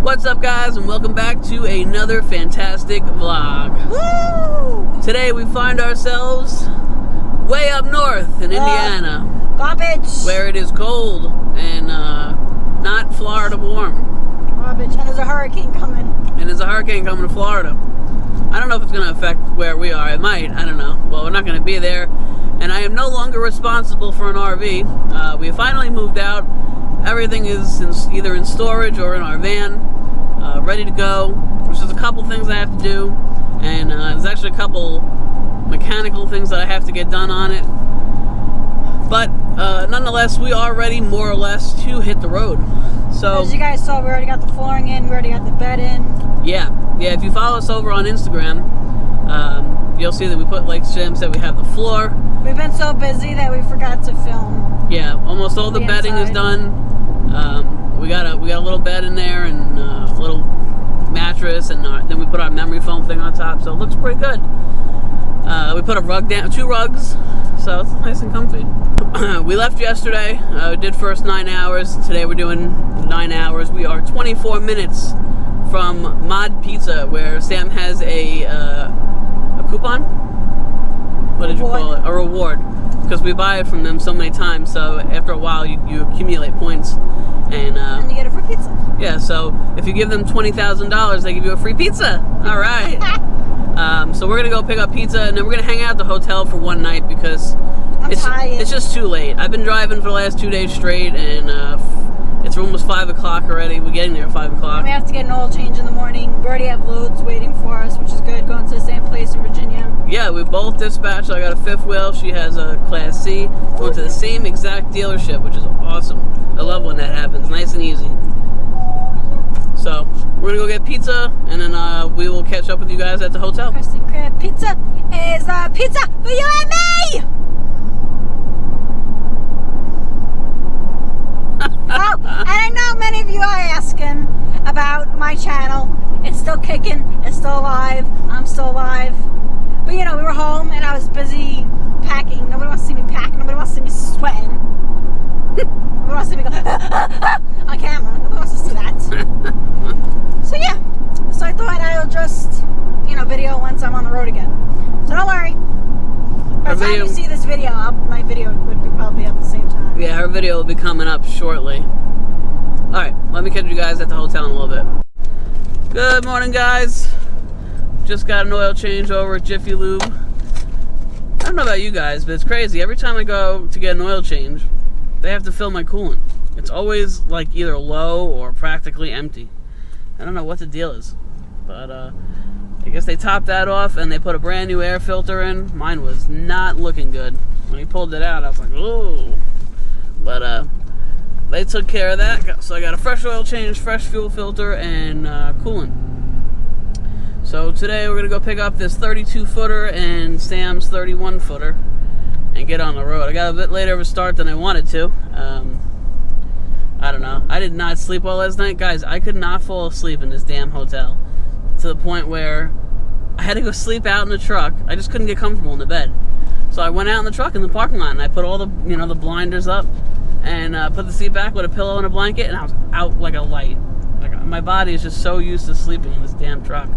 What's up, guys, and welcome back to another fantastic vlog. Woo! Today we find ourselves way up north in Indiana. Garbage. Where it is cold and not Florida warm. Garbage. And there's a hurricane coming. And there's a hurricane coming to Florida. I don't know if it's going to affect where we are. It might. I don't know. Well, we're not going to be there. And I am no longer responsible for an RV. We finally moved out. Everything is either in storage or in our van, ready to go. There's just a couple things I have to do. And there's actually a couple mechanical things that I have to get done on it. But nonetheless, we are ready more or less to hit the road. So, as you guys saw, we already got the flooring in, we already got the bed in. Yeah. If you follow us over on Instagram, you'll see that we put, like Sam said, we have the floor. We've been so busy that we forgot to film. Yeah, almost all the bedding is done. We got a little bed in there and a little mattress, and then we put our memory foam thing on top, so it looks pretty good. We put a rug down, 2 rugs, so it's nice and comfy. We left yesterday. We did first 9 hours. Today we're doing 9 hours. We are 24 minutes from Mod Pizza, where Sam has a coupon? What did you call it? A reward. Because we buy it from them so many times, so after a while you accumulate points. And you get a free pizza. Yeah, so if you give them $20,000, they give you a free pizza. All right. So we're going to go pick up pizza, and then we're going to hang out at the hotel for one night because it's just too late. I've been driving for the last 2 days straight, and it's almost 5 o'clock already. We're getting there at 5 o'clock. We have to get an oil change in the morning. We already have loads waiting for us, which is good, going to the same place in Virginia. Yeah, we both dispatched. I got a fifth wheel. She has a Class C. Going to the same exact dealership, which is awesome. I love when that happens. Nice and easy. So, we're going to go get pizza, and then we will catch up with you guys at the hotel. Krusty Krab pizza is pizza for you and me! Oh, and I know many of you are asking about my channel. It's still kicking. It's still alive. I'm still alive. But, you know, we were home, and I was busy packing. Nobody wants to see me pack. Nobody wants to see me sweating. Nobody wants to see me go on camera. Nobody wants to see that. So, yeah. So I thought I'll just, video once I'm on the road again. So don't worry. By the time you see this video, my video would be probably up at the same time. Yeah, her video will be coming up shortly. Alright, let me catch you guys at the hotel in a little bit. Good morning, guys. Just got an oil change over at Jiffy Lube. I don't know about you guys, but it's crazy. Every time I go to get an oil change, they have to fill my coolant. It's always like either low or practically empty. I don't know what the deal is, but I guess they topped that off and they put a brand new air filter in. Mine was not looking good. When he pulled it out, I was like, ooh. But they took care of that. So I got a fresh oil change, fresh fuel filter, and coolant. So today we're going to go pick up this 32-footer and Sam's 31-footer and get on the road. I got a bit later of a start than I wanted to. I don't know. I did not sleep well last night. Guys, I could not fall asleep in this damn hotel. To the point where I had to go sleep out in the truck. I just couldn't get comfortable in the bed. So I went out in the truck in the parking lot and I put all the, the blinders up and put the seat back with a pillow and a blanket, and I was out like a light. Like, my body is just so used to sleeping in this damn truck.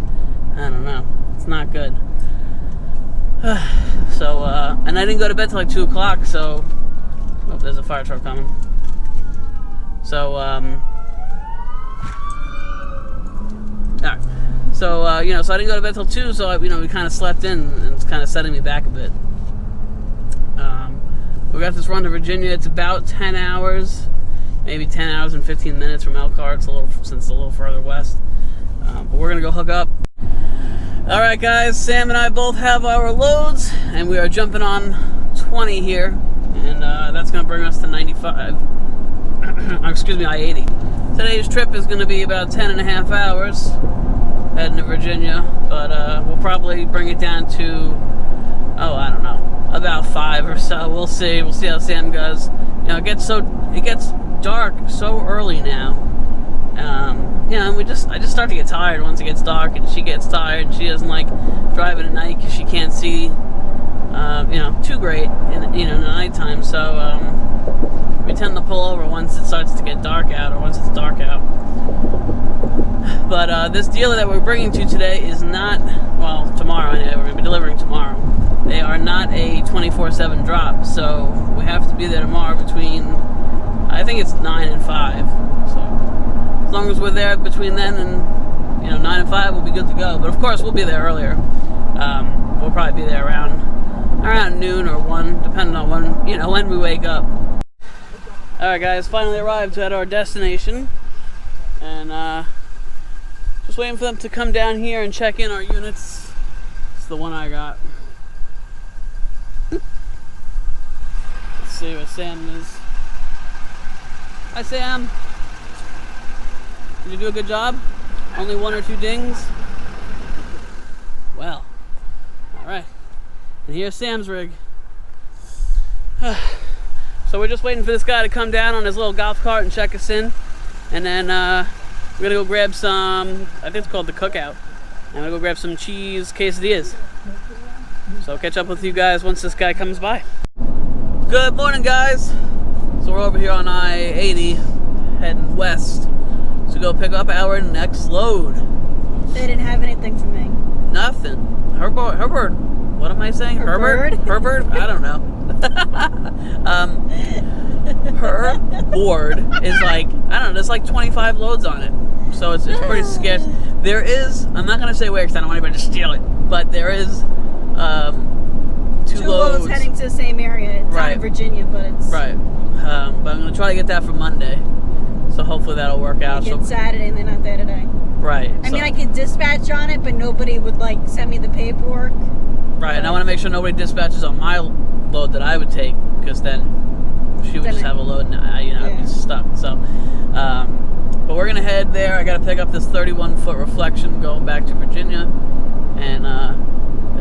I don't know. It's not good. So, and I didn't go to bed till like 2 o'clock, so... Oh, there's a fire truck coming. So, alright. So, so I didn't go to bed till 2, so, we kind of slept in, and it's kind of setting me back a bit. We got this run to Virginia. It's about 10 hours, maybe 10 hours and 15 minutes from Elkhart. Since it's a little further west. But we're going to go hook up. Alright, guys, Sam and I both have our loads, and we are jumping on 20 here, and that's going to bring us to 95. Excuse me, I-80. Today's trip is going to be about 10 and a half hours heading to Virginia, but we'll probably bring it down to, I don't know, about 5 or so. We'll see. We'll see how Sam goes. It gets dark so early now. And I just start to get tired once it gets dark, and she gets tired, and she doesn't like driving at night because she can't see, too great in the nighttime. So we tend to pull over once it starts to get dark out, or once it's dark out. But this dealer that we're bringing to today is not, well, tomorrow, we're going to be delivering tomorrow. They are not a 24/7 drop, so we have to be there tomorrow between, I think it's 9 and 5. So as long as we're there between then and 9 and 5, we'll be good to go. But of course, we'll be there earlier. We'll probably be there around noon or 1, depending on when we wake up. All right, guys, finally arrived at our destination, and just waiting for them to come down here and check in our units. It's the one I got. Let's see where Sam is. Hi, Sam. Did you do a good job? Only 1 or 2 dings? Well, all right. And here's Sam's rig. So we're just waiting for this guy to come down on his little golf cart and check us in. And then we're gonna go grab some, I think it's called the Cookout. I'm gonna go grab some cheese quesadillas. So I'll catch up with you guys once this guy comes by. Good morning, guys. So we're over here on I-80, heading west to go pick up our next load. They didn't have anything for me. Nothing. Herbert. What am I saying? Herbert? Herbert? I don't know. Her board is like, I don't know, there's like 25 loads on it. So it's pretty scarce. There is, I'm not going to say where because I don't want anybody to steal it, but there is two loads heading to the same area. It's out in Virginia, but it's... Right. But I'm going to try to get that for Monday. So hopefully that'll work out. It's Saturday and they're not there today. Right. I mean, I could dispatch on it, but nobody would send me the paperwork. Right, and I want to make sure nobody dispatches on my load that I would take, because then she would just have a load and I'd be stuck. So, but we're gonna head there. I got to pick up this 31-foot reflection going back to Virginia, and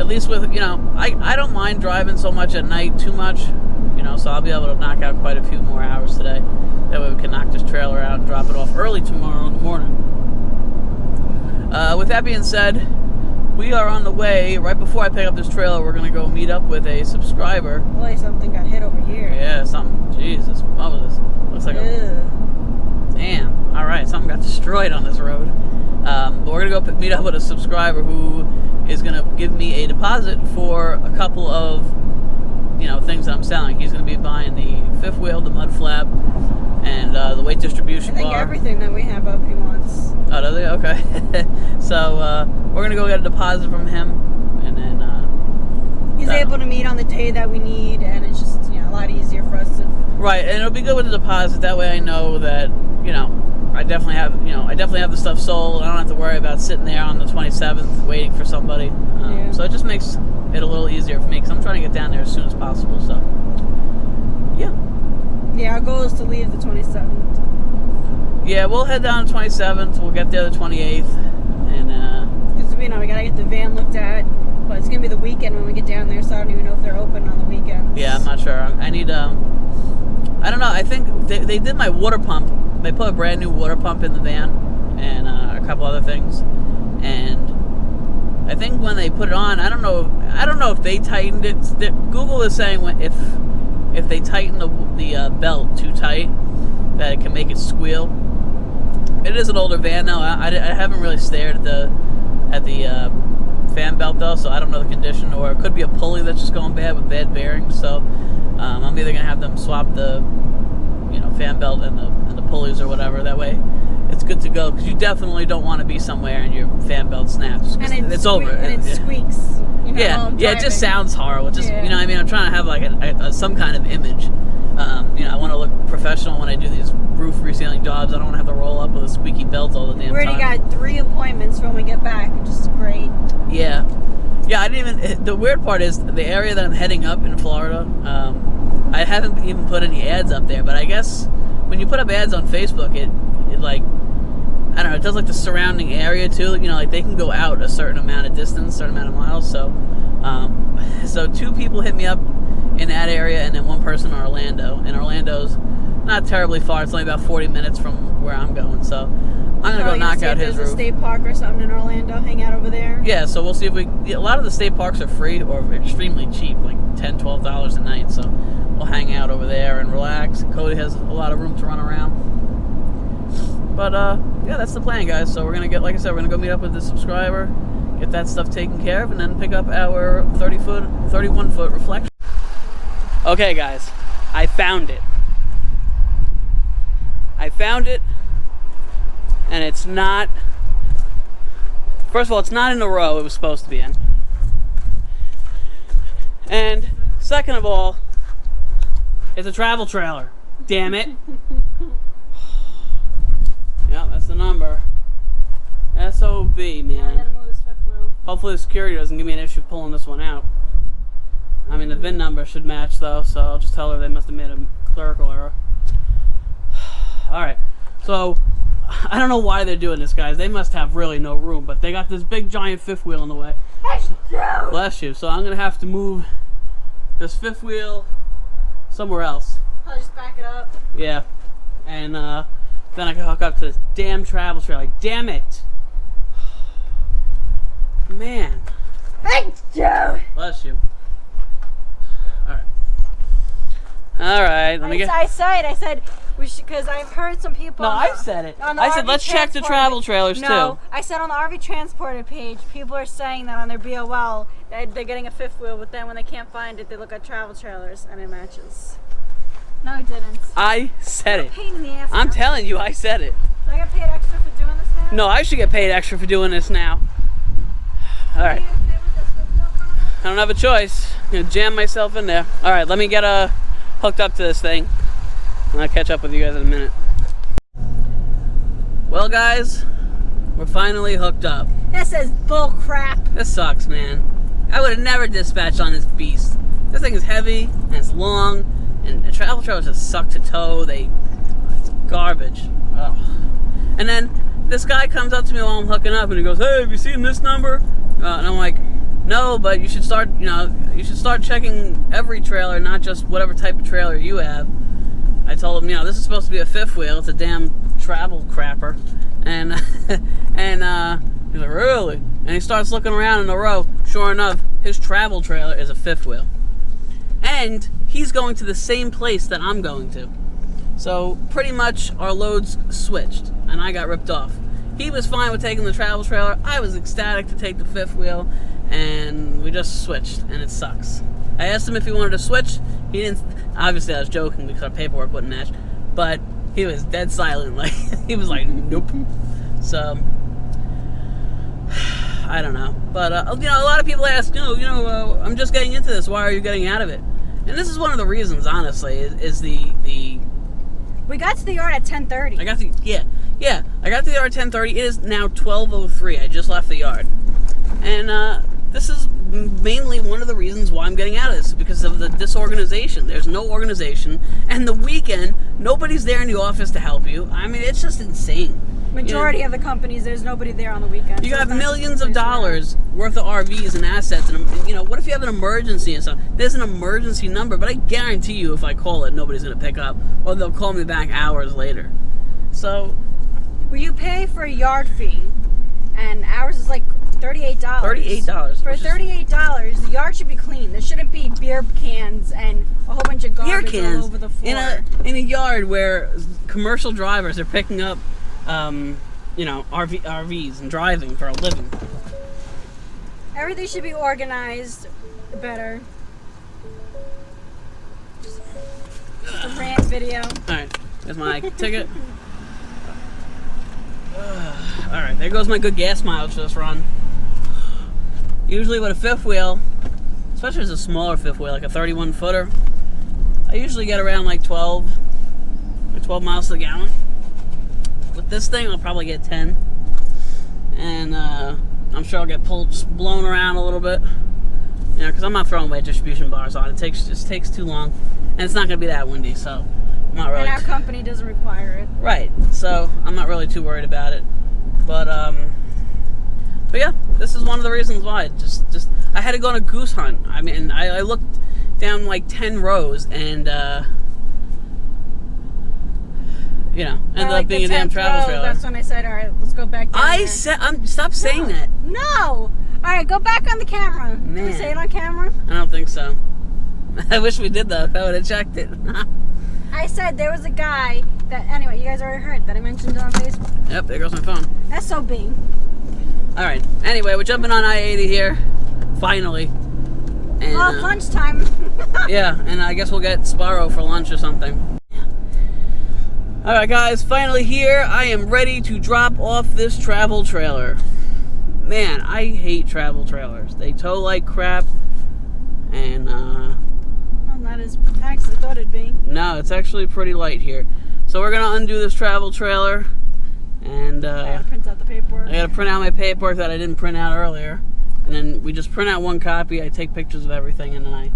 at least with I don't mind driving so much at night too much, so I'll be able to knock out quite a few more hours today. That way we can knock this trailer out and drop it off early tomorrow in the morning. With that being said, we are on the way. Right before I pick up this trailer, we're going to go meet up with a subscriber. Boy, something got hit over here. Yeah, something. Jesus, what was this? Looks like damn. All right, something got destroyed on this road. But we're going to go meet up with a subscriber who is going to give me a deposit for a couple of, things that I'm selling. He's going to be buying the fifth wheel, the mud flap, and the weight distribution bar. I think everything that we have up he wants. Oh, do they? Okay. So we're gonna go get a deposit from him, and then he's able to meet on the day that we need, and it's just a lot easier for us to. Right, and it'll be good with the deposit. That way, I know that I definitely have the stuff sold. I don't have to worry about sitting there on the 27th waiting for somebody. So it just makes it a little easier for me because I'm trying to get down there as soon as possible. So yeah. Yeah, our goal is to leave the 27th. Yeah, we'll head down the 27th. We'll get there the 28th, and because we gotta get the van looked at, but it's gonna be the weekend when we get down there, so I don't even know if they're open on the weekends. Yeah, I'm not sure. I need I don't know. I think they did my water pump. They put a brand new water pump in the van, and a couple other things, and I think when they put it on, I don't know if they tightened it. Google is saying if they tighten the belt too tight, that it can make it squeal. It is an older van now. I haven't really stared at the fan belt though, so I don't know the condition. Or it could be a pulley that's just going bad with bad bearings. So I'm either gonna have them swap the fan belt and the pulleys or whatever. That way it's good to go, because you definitely don't want to be somewhere and your fan belt snaps. And it's over. And it squeaks. Yeah, it just sounds horrible. Just I'm trying to have like some kind of image. I want to look professional when I do these roof resealing jobs. I don't want to have to roll up with a squeaky belt all the damn time. We already got 3 appointments when we get back, which is great. Yeah, I didn't even. The weird part is the area that I'm heading up in Florida. I haven't even put any ads up there, but I guess when you put up ads on Facebook, it like, I don't know, it does like the surrounding area too. Like they can go out a certain amount of distance, certain amount of miles. So, so 2 people hit me up in that area, and then 1 person in Orlando. And Orlando's not terribly far. It's only about 40 minutes from where I'm going. So I'm gonna go knock out his roof. There's a state park or something in Orlando. Hang out over there. Yeah, so we'll see if a lot of the state parks are free or extremely cheap, like $10, $12 a night. So we'll hang out over there and relax. Cody has a lot of room to run around. But yeah, that's the plan, guys. So we're gonna get, like I said, we're gonna go meet up with the subscriber, get that stuff taken care of, and then pick up our 31-foot reflection. Okay, guys, I found it. And it's not. First of all, it's not in the row it was supposed to be in. And second of all, it's a travel trailer. Damn it. Yeah, that's the number. SOB, man. Hopefully the security doesn't give me an issue pulling this one out. I mean, the VIN number should match, though, so I'll just tell her they must have made a clerical error. Alright, so I don't know why they're doing this, guys. They must have really no room, but they got this big giant fifth wheel in the way. Bless you. So I'm going to have to move this fifth wheel somewhere else. I'll just back it up. Yeah. And then I can hook up to this damn travel trailer. Like, damn it. Man. Thanks, Joe. Bless you. Alright. Alright, let me get... I said, we should, because I've heard some people... No, I said it. I said, let's check the travel trailers, no, too. I said on the RV Transported page, people are saying that on their BOL, that they're getting a fifth wheel, but then when they can't find it, they look at travel trailers, and it matches. No, I didn't. I said it. Pain in the ass. I'm telling you, I said it. Do I get paid extra for doing this now? No, I should get paid extra for doing this now. Alright. Are you okay with this fifth wheel coming up? I don't have a choice. I'm going to jam myself in there. Alright, let me get hooked up to this thing. And I'll catch up with you guys in a minute. Well, guys, we're finally hooked up. This is bull crap. This sucks, man. I would have never dispatched on this beast. This thing is heavy, and it's long, and the travel trailers just suck to tow. It's garbage. Ugh. And then this guy comes up to me while I'm hooking up, and he goes, "Hey, have you seen this number?" And I'm like, "No, but you should start checking every trailer, not just whatever type of trailer you have." I told him, this is supposed to be a fifth wheel. It's a damn travel crapper. And he's like, "Really?" And he starts looking around in the row. Sure enough, his travel trailer is a fifth wheel. And he's going to the same place that I'm going to. So pretty much our loads switched, and I got ripped off. He was fine with taking the travel trailer. I was ecstatic to take the fifth wheel, and we just switched, and it sucks. I asked him if he wanted to switch. He didn't. Obviously, I was joking because our paperwork wouldn't match, but he was dead silent. Like, he was like, "Nope." So I don't know, but a lot of people ask, I'm just getting into this. Why are you getting out of it? And this is one of the reasons, honestly, is the. We got to the yard at 10:30. I got to the yard at 10:30. It is now 12:03. I just left the yard, and this is mainly one of the reasons why I'm getting out of this, because of the disorganization. There's no organization, and the weekend, nobody's there in the office to help you. I mean, it's just insane. Majority of the companies, there's nobody there on the weekend. You got millions of dollars worth of RVs and assets, and what if you have an emergency and stuff? There's an emergency number, but I guarantee you, if I call it, nobody's gonna pick up, or they'll call me back hours later. So, well, you pay for a yard fee, and ours is like $38. $38. For $38, the yard should be clean. There shouldn't be beer cans and a whole bunch of garbage all over the floor. In a yard where commercial drivers are picking up, RVs and driving for a living. Everything should be organized better. Just a rant video. Alright, there's my ticket. Alright, there goes my good gas mileage for this run. Usually with a fifth wheel, especially as a smaller fifth wheel, like a 31-footer, I usually get around like 12 miles to the gallon. With this thing, I'll probably get 10. And I'm sure I'll get blown around a little bit. Because I'm not throwing away distribution bars on. It just takes too long. And it's not going to be that windy, so I'm not really... And our company doesn't require it. Right, so I'm not really too worried about it. But yeah, this is one of the reasons why. Just I had to go on a goose hunt. I mean, I looked down like 10 rows and ended up being a damn travel trailer. That's when I said, all right, let's go back down there. Stop saying that. No. All right, go back on the camera. Man. Did we say it on camera? I don't think so. I wish we did though. I would have checked it. I said there was a guy that, anyway, you guys already heard that I mentioned it on Facebook. Yep, there goes my phone. SOB. Alright, anyway, we're jumping on I-80 here, finally. And, Well, lunchtime. yeah, and I guess we'll get Sparrow for lunch or something. Alright guys, finally here. I am ready to drop off this travel trailer. Man, I hate travel trailers. They tow like crap, and Well, not as packed as I thought it'd be. no, it's actually pretty light here. So we're gonna undo this travel trailer, and I gotta print out the paperwork. I gotta print out my paperwork that I didn't print out earlier. And then we just print out one copy, I take pictures of everything, and then I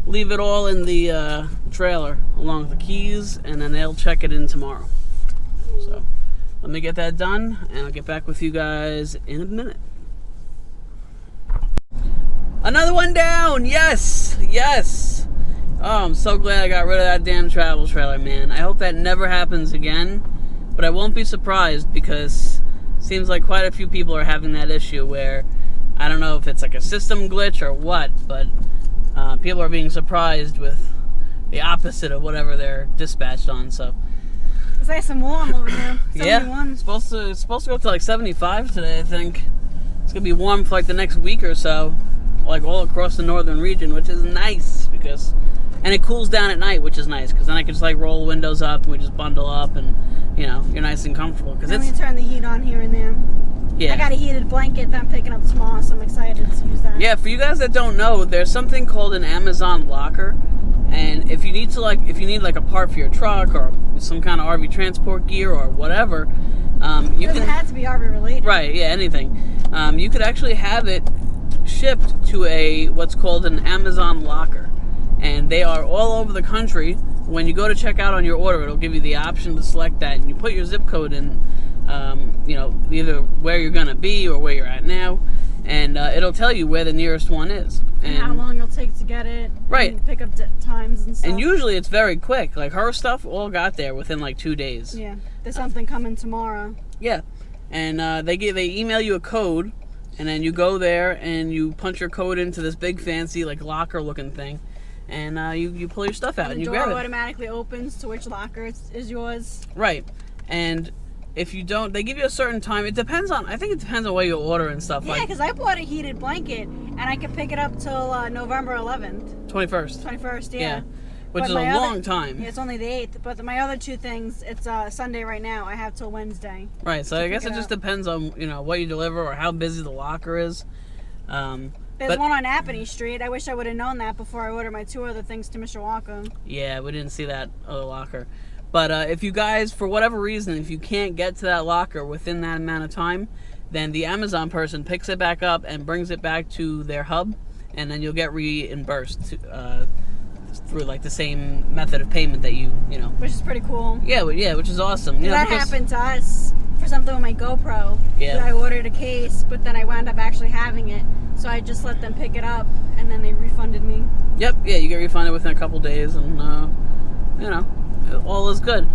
leave it all in the trailer along with the keys, and then they'll check it in tomorrow. So let me get that done, and I'll get back with you guys in a minute. Another one down! Yes! Yes! Oh, I'm so glad I got rid of that damn travel trailer, man. I hope that never happens again, but I won't be surprised because it seems like quite a few people are having that issue where I don't know if it's like a system glitch or what, but people are being surprised with the opposite of whatever they're dispatched on. So It's nice and warm over here. yeah, 71. it's supposed to go up to like 75 today, I think. It's gonna be warm for like the next week or so, like all across the northern region, which is nice because, and it cools down at night, which is nice because then I can just like roll the windows up and we just bundle up and you know you're nice and comfortable because Let it's me turn the heat on here and there. yeah. I got a heated blanket that I'm picking up tomorrow, so I'm excited to use that. Yeah, for you guys that don't know, there's something called an Amazon locker, and if you need to if you need like a part for your truck or some kind of RV transport gear or whatever, you It doesn't can have to be RV related. right, yeah, anything. You could actually have it shipped to what's called an Amazon locker, and they are all over the country. When you go to check out on your order, it'll give you the option to select that, and you put your zip code in. You know, either where you're gonna be or where you're at now, and it'll tell you where the nearest one is And how long it'll take to get it. Right. And pick up times and stuff. And usually it's very quick. Like her stuff all got there within like 2 days. Yeah. There's something coming tomorrow. Yeah, and they email you a code, and then you go there and you punch your code into this big fancy like locker looking thing, and you pull your stuff out and The you door grab it. automatically opens to which locker is yours. Right, and if you don't, they give you a certain time. It depends on, I think it depends on what you order and stuff. Yeah, like because I bought a heated blanket and I can pick it up till November 11th. 21st. 21st, yeah. Yeah. Which But is a my other- long time. Yeah, it's only the 8th. But my other two things, it's Sunday right now. I have till Wednesday. Right, so I guess pick it it just up. depends on, you know, what you deliver or how busy the locker is. There's But- one on Appany Street. I wish I would have known that before I ordered my two other things to Mishawaka. Yeah, we didn't see that other locker. But if you guys, for whatever reason, if you can't get to that locker within that amount of time, then the Amazon person picks it back up and brings it back to their hub, and then you'll get reimbursed through like the same method of payment that you know. Which is pretty cool. Yeah, which is awesome. You know, That because- happened to us for something with my GoPro. Yeah. I ordered a case, but then I wound up actually having it. So I just let them pick it up, and then they refunded me. Yep, yeah, you get refunded within a couple days, and you know, all is good.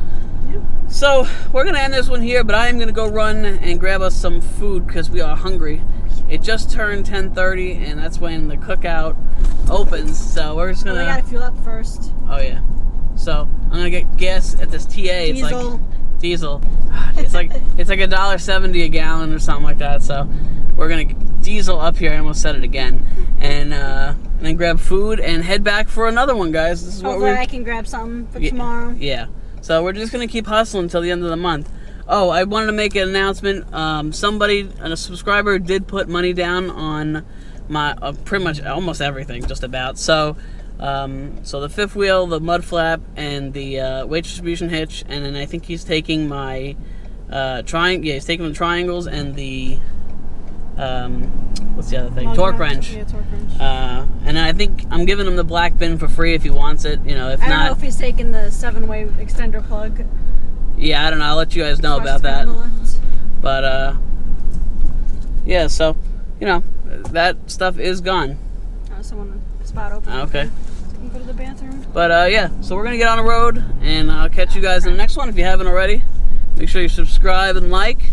Yeah. So we're gonna end this one here, but I am gonna go run and grab us some food because we are hungry. It just turned 10:30, and that's when the cookout opens. So we're just Well, gonna. I gotta fuel up first. Oh yeah. So I'm gonna get gas at this TA. It's Diesel. like diesel. It's like $1.70 a gallon or something like that. So we're gonna diesel up here. I almost said it again, and then grab food and head back for another one, guys. This is what Hopefully we're. I can grab something for Yeah. tomorrow. Yeah. So we're just gonna keep hustling until the end of the month. Oh, I wanted to make an announcement. Somebody, a subscriber, did put money down on my pretty much almost everything, just about. So, so the fifth wheel, the mud flap, and the weight distribution hitch, and then I think he's taking my triangle. Yeah, he's taking the triangles and the what's the other thing? Lug Torque wrench. wrench. Yeah, torque wrench. And I think I'm giving him the black bin for free if he wants it. You know, if I don't not, know if he's taking the 7-way extender plug. yeah, I don't know. I'll let you guys know Across about the that. panel lift. But yeah, so you know that stuff is gone. Oh, someone spot open. Okay. So I can go to the bathroom. But yeah, so we're gonna get on the road, and I'll catch you guys in the next one. If you haven't already, make sure you subscribe and like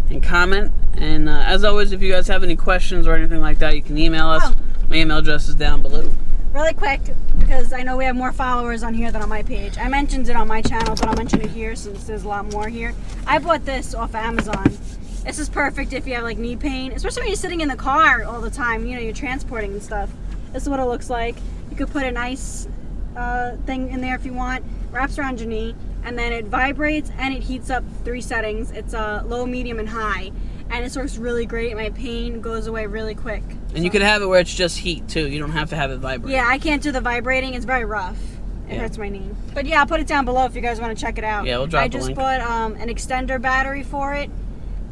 and comment. And as always, if you guys have any questions or anything like that, you can email us. Oh. My email address is down below. really quick, because I know we have more followers on here than on my page. I mentioned it on my channel, but I'll mention it here since there's a lot more here. I bought this off Amazon. This is perfect if you have like knee pain, especially when you're sitting in the car all the time, you know, you're transporting and stuff. This is what it looks like. You could put a nice thing in there if you want. Wraps around your knee, and then it vibrates and it heats up 3 settings. It's low, medium, and high. And it works really great. My pain goes away really quick. And you could have it where it's just heat too. You don't have to have it vibrate. Yeah, I can't do the vibrating. It's very rough. It hurts my knee. But yeah, I'll put it down below if you guys want to check it out. Yeah, we'll drop the link. I just put an extender battery for it,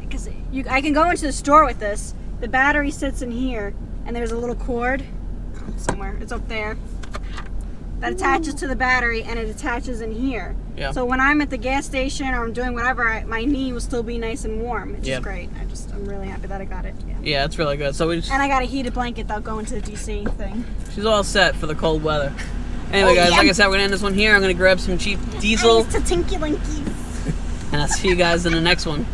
because I can go into the store with this. The battery sits in here, and there's a little cord somewhere. It's up there. That attaches to the battery, and it attaches in here. Yeah. So when I'm at the gas station or I'm doing whatever, my knee will still be nice and warm. It's just great. I'm really happy that I got it. Yeah, it's really good. So and I got a heated blanket that'll go into the DC thing. She's all set for the cold weather. Anyway, guys, like I said, we're gonna end this one here. I'm gonna grab some cheap diesel. To Tinky Linkies. And I'll see you guys in the next one.